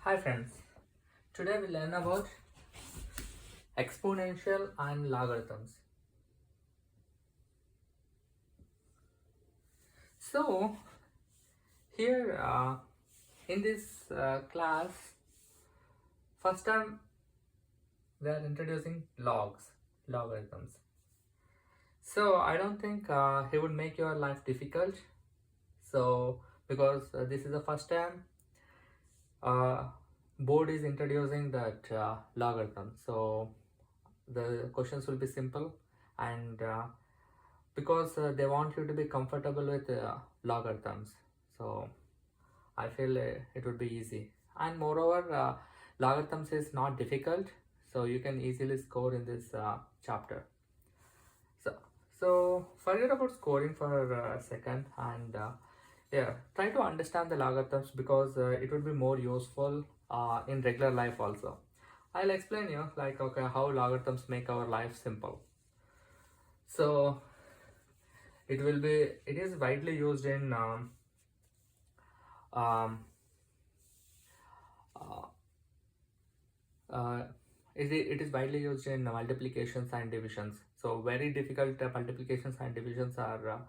Hi friends, today we learn about exponential and logarithms. So here in this class, first time we are introducing logarithms. So I don't think it would make your life difficult. So because this is the first time uh, board is introducing that logarithm. So the questions will be simple and because they want you to be comfortable with logarithms, so I feel it would be easy. And moreover, logarithms is not difficult, so you can easily score in this chapter. So forget about scoring for a second and yeah, try to understand the logarithms because it would be more useful in regular life also. I'll explain you like okay how logarithms make our life simple. So it is widely used in um, uh, uh, it is widely used in multiplications and divisions. So very difficult multiplications and divisions are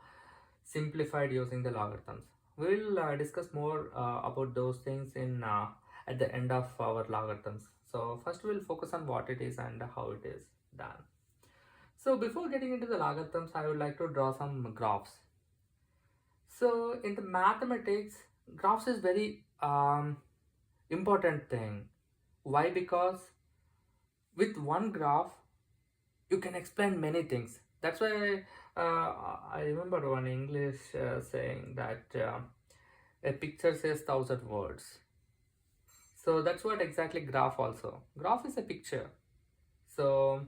simplified using the logarithms. We will discuss more about those things in at the end of our logarithms. So first we will focus on what it is and how it is done. So before getting into the logarithms, I would like to draw some graphs. So in the mathematics, graphs is very important thing. Why? Because with one graph, you can explain many things. That's why I remember one English saying that a picture says 1,000 words. So that's what exactly graph also. Graph is a picture. So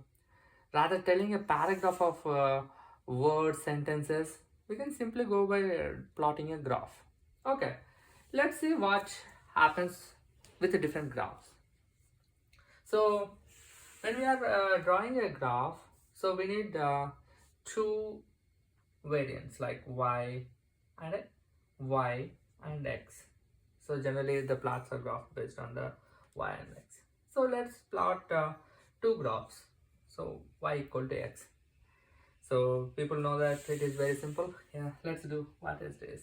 rather telling a paragraph of words, sentences, we can simply go by plotting a graph. Okay, let's see what happens with the different graphs. So when we are drawing a graph, so we need two variants like and y and x. So generally the plots are graph based on the y and x. So let's plot two graphs. So y equal to x. So people know that it is very simple. Yeah, let's do what is this.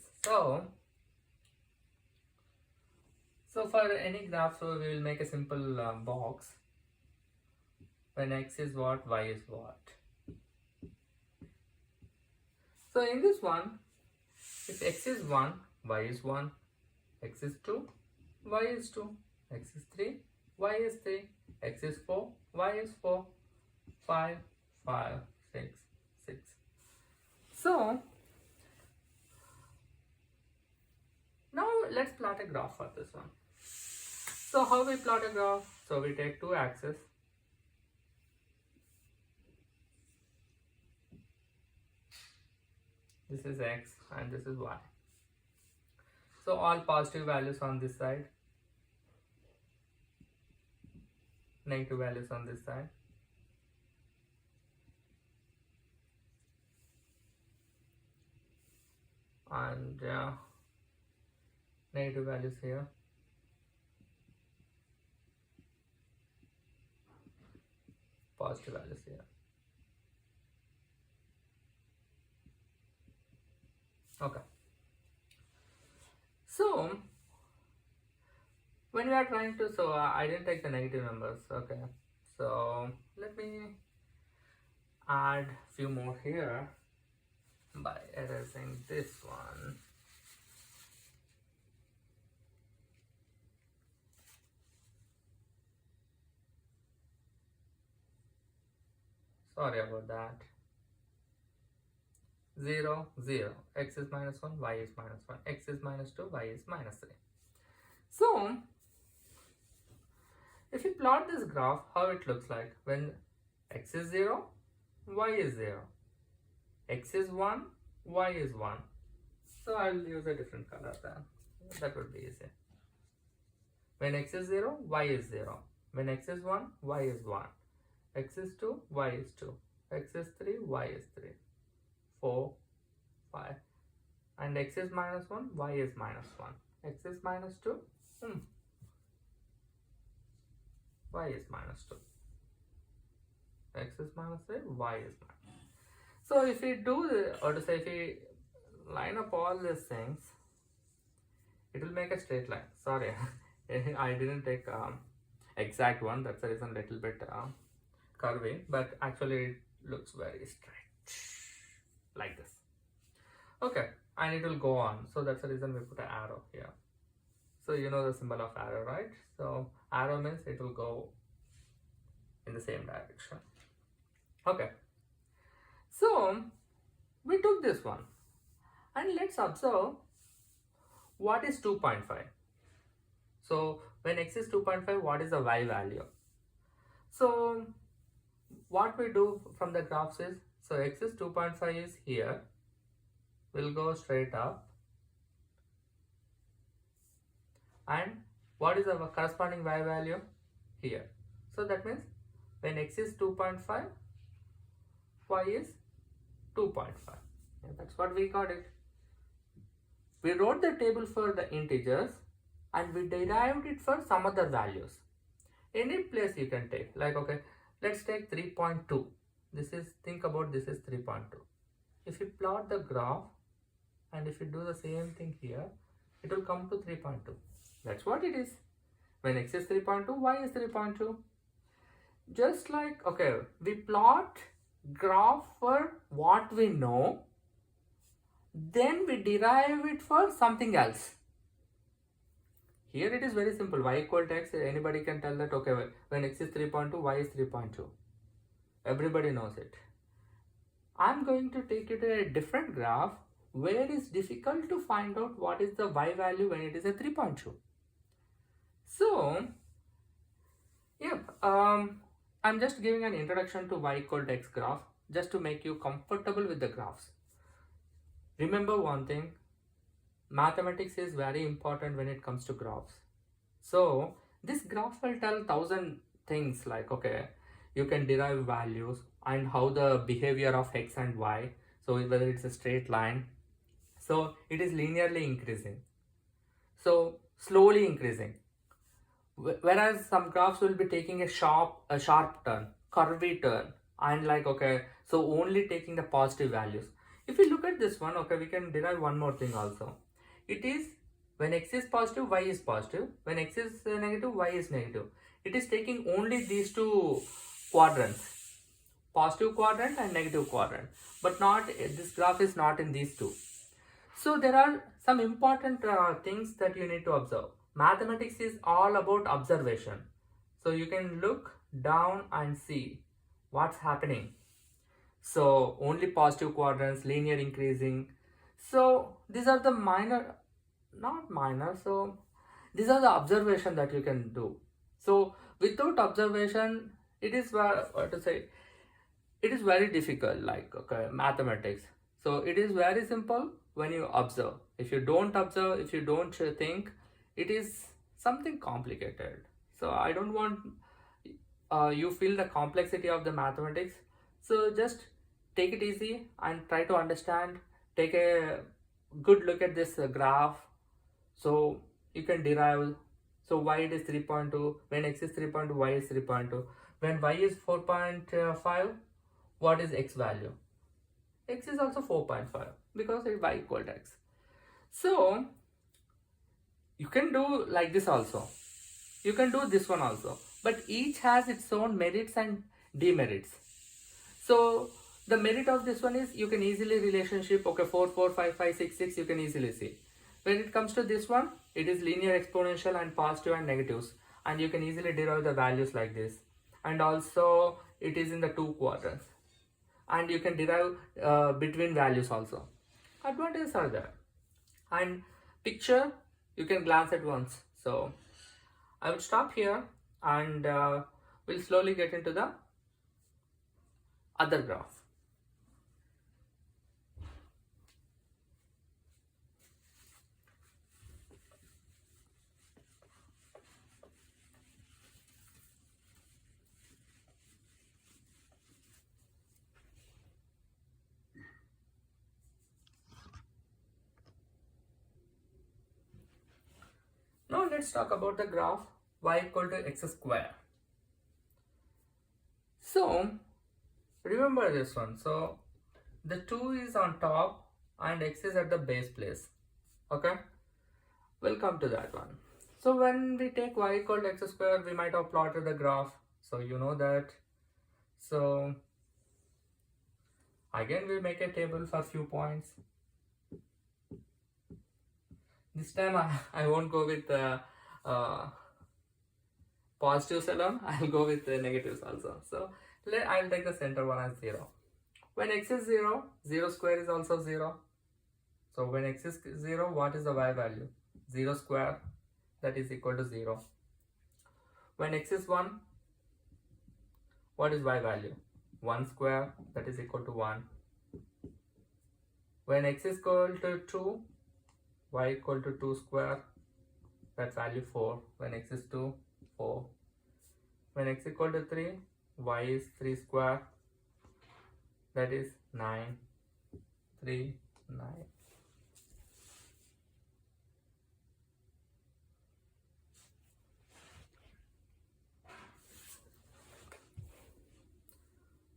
So for any graph, so we will make a simple box. When x is what, y is what. So in this one, if x is 1, y is 1, x is 2, y is 2, x is 3, y is 3, x is 4, y is 4, 5, 5, 6, 6. So now let's plot a graph for this one. So how we plot a graph? So we take two axes. This is x and this is y. So all positive values on this side, negative values on this side. And negative values here. Positive values here. Okay. So when we are trying to, so I didn't take the negative numbers. Okay. So let me add few more here by erasing this one. Sorry about that. 0, 0. X is minus 1, y is minus 1. X is minus 2, y is minus 3. So if you plot this graph, how it looks like when x is 0, y is 0. X is 1, y is 1. So I'll use a different color then. That would be easy. When x is 0, y is 0. When x is 1, y is 1. X is 2, y is 2. X is 3, y is 3. 4, 5. And x is minus 1, y is minus 1. X is minus 2. y is minus 2. X is minus 3, y is minus. So if we do, or to say if we line up all these things, it will make a straight line. Sorry, I didn't take exact one. That's the reason little bit curvy, but actually it looks very straight like this. Okay, and it will go on. So that's the reason we put an arrow here. So you know the symbol of arrow, right? So arrow means it will go in the same direction. Okay, so we took this one and let's observe what is 2.5. So when x is 2.5, what is the y value? So what we do from the graphs is, so x is 2.5 is here, we'll go straight up, and what is our corresponding y value? Here. So that means when x is 2.5, y is 2.5. Yeah, that's what we got it. We wrote the table for the integers and we derived it for some other values. Any place you can take, like, okay, let's take 3.2. This is, think about this is 3.2. If you plot the graph and if you do the same thing here, it will come to 3.2. That's what it is. When x is 3.2, y is 3.2. Just like, okay, we plot graph for what we know, then we derive it for something else. Here it is very simple. Y equal to x. Anybody can tell that, okay, when x is 3.2, y is 3.2. Everybody knows it. I'm going to take you to a different graph where it's difficult to find out what is the y value when it is a 3.2. So, yeah, I'm just giving an introduction to y equal to x graph just to make you comfortable with the graphs. Remember one thing, mathematics is very important when it comes to graphs. So this graph will tell 1,000 things like, okay, you can derive values and how the behavior of x and y. So whether it's a straight line, so it is linearly increasing, so slowly increasing. Whereas some graphs will be taking a sharp turn, curvy turn, and like, okay, so only taking the positive values. If we look at this one, okay, we can derive one more thing also. It is when x is positive, y is positive. When x is negative, y is negative. It is taking only these two quadrants, positive quadrant and negative quadrant, but not, this graph is not in these two. So there are some important things that you need to observe. Mathematics is all about observation. So you can look down and see what's happening. So only positive quadrants, linear increasing. So these are the minor, not minor, so these are the observation that you can do. So without observation, it is what to say, it is very difficult, like, okay, mathematics. So it is very simple when you observe. If you don't observe, if you don't think, it is something complicated. So I don't want you feel the complexity of the mathematics. So just take it easy and try to understand. Take a good look at this graph, so you can derive. So y it is 3.2, when x is 3.2, y is 3.2. When y is 4.5, what is x value? X is also 4.5 because it's y equal to x. So you can do like this also. You can do this one also. But each has its own merits and demerits. So the merit of this one is you can easily relationship, okay, 4, 4, 5, 5, 6, 6, you can easily see. When it comes to this one, it is linear exponential and positive and negatives. And you can easily derive the values like this. And also it is in the two quadrants. And you can derive between values also. Advantages are there. And picture, you can glance at once. So I will stop here and we'll slowly get into the other graph. Now let's talk about the graph y equal to x square. So remember this one. So the 2 is on top and x is at the base place. Okay, we'll come to that one. So when we take y equal to x square, we might have plotted the graph. So you know that. So again, we'll make a table for few points. This time I won't go with positives alone. I'll go with the negatives also. So I'll take the center one as 0. When x is 0, 0 square is also 0. So when x is 0, what is the y value? 0 square, that is equal to 0. When x is 1, what is y value? 1 square, that is equal to 1. When x is equal to 2, y equal to 2 square, that value 4. When x is 2, 4. When x equal to 3, y is 3 square, that is 9. 3, 9.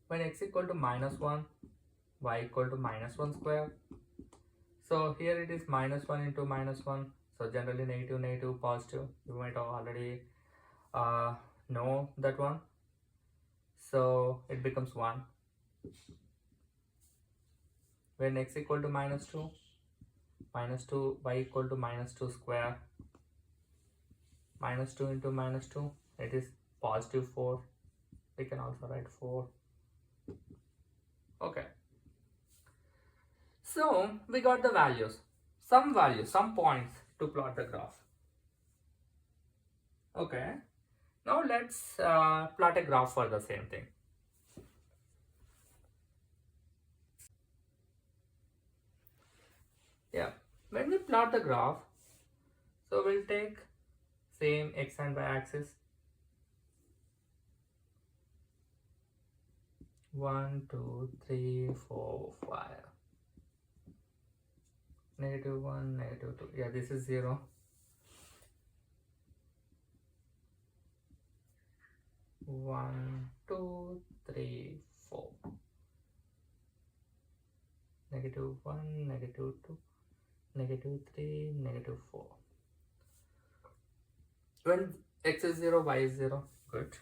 When x equal to minus 1, y equal to minus 1 square. So here it is minus 1 into minus 1. So generally negative, negative, positive. You might have already know that one. So it becomes 1. When x equal to minus 2, y equal to minus 2 square. Minus 2 into minus 2, it is positive 4. We can also write 4. Okay. So we got the values, some points to plot the graph. Okay. Now let's plot a graph for the same thing. Yeah. When we plot the graph, so we'll take same x and y axis. 1, 2, 3, 4, 5. Negative 1, negative 2. Yeah, this is 0. 1, 2, 3, 4. Negative 1, negative 2, negative 3, negative 4. When x is 0, y is 0. Good.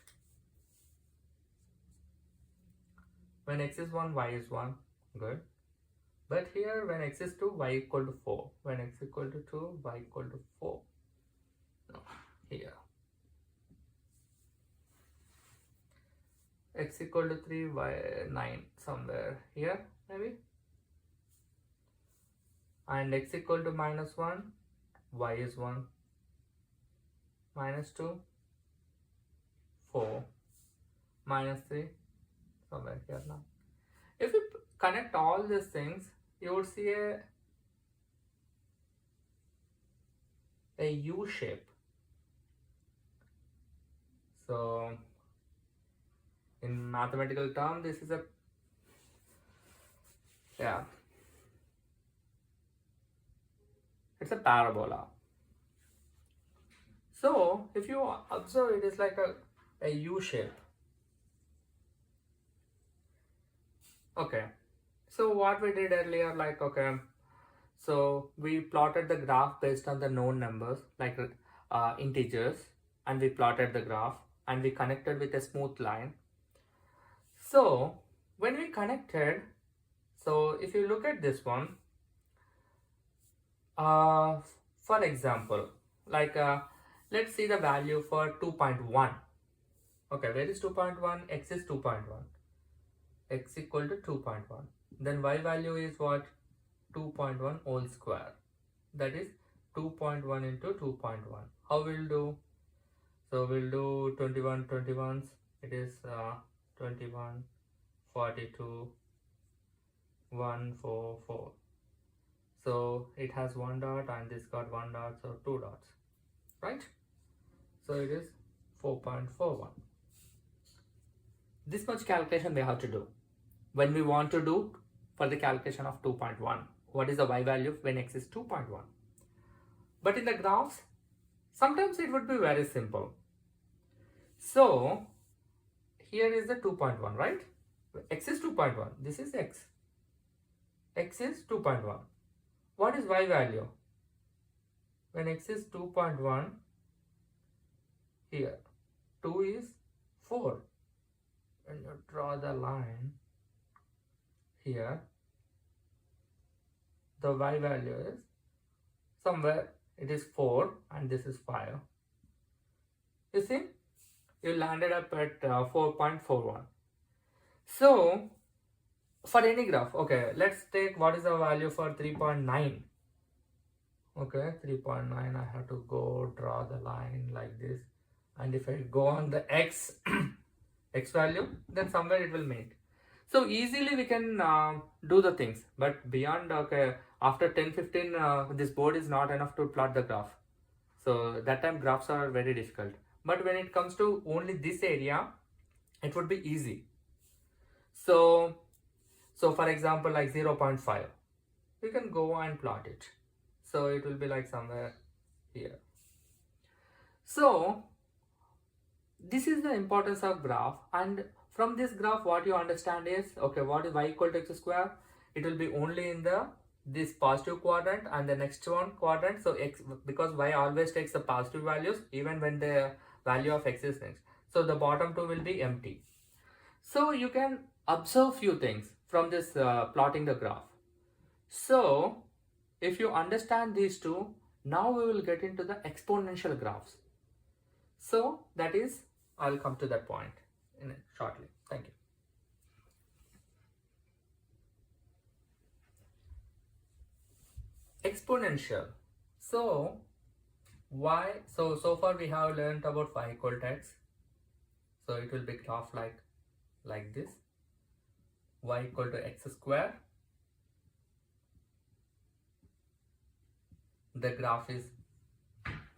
When x is 1, y is 1. Good. But here when x is 2, y equal to 4. When x equal to 2, y equal to 4. No, here. X equal to 3, y 9 somewhere here maybe. And x equal to minus 1, y is 1. Minus 2, 4. Minus 3, somewhere here now. If you connect all these things, you would see a U shape. So in mathematical term, this is it's a parabola. So if you observe, it is like a U shape. Okay, so what we did earlier, like, okay, so we plotted the graph based on the known numbers, like integers, and we plotted the graph and we connected with a smooth line. So when we connected, so if you look at this one, for example, like let's see the value for 2.1. Okay, where is 2.1? X is 2.1. X equal to 2.1. Then y value is what? 2.1 whole square. That is 2.1 into 2.1. How we'll do? So we'll do 21 21s. It is 21, 42, 1, 4, 4. So it has 1 dot and this got 1 dot, so 2 dots, right? So it is 4.41. This much calculation we have to do when we want to do for the calculation of 2.1. What is the y value when x is 2.1? But in the graphs, sometimes it would be very simple. So here is the 2.1, right? X is 2.1. This is x. X is 2.1. What is y value? When x is 2.1, here 2 is 4. When you draw the line here, the y value is somewhere it is 4 and this is 5. You see, you landed up at 4.41. So for any graph, okay, let's take what is the value for 3.9. Okay, 3.9, I have to go draw the line like this, and if I go on the x x value, then somewhere it will meet. So easily we can do the things, but beyond, okay, after 10-15 this board is not enough to plot the graph. So that time graphs are very difficult, but when it comes to only this area, it would be easy. So for example, like 0.5, you can go and plot it. So it will be like somewhere here. So this is the importance of graph, and from this graph what you understand is, okay, what is y equal to x square? It will be only in this positive quadrant and the next one quadrant. So x, because y always takes the positive values even when the value of x is next. So the bottom two will be empty. So you can observe few things from this plotting the graph. So if you understand these two, now we will get into the exponential graphs. So that is, I'll come to that point in shortly. Thank you. Exponential. So so far we have learned about y equal to x. So it will be graph like this. Y equal to x square. The graph is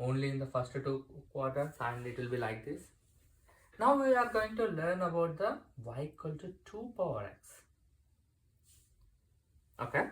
only in the first two quadrants and it will be like this. Now we are going to learn about the y equal to 2 power x. Okay.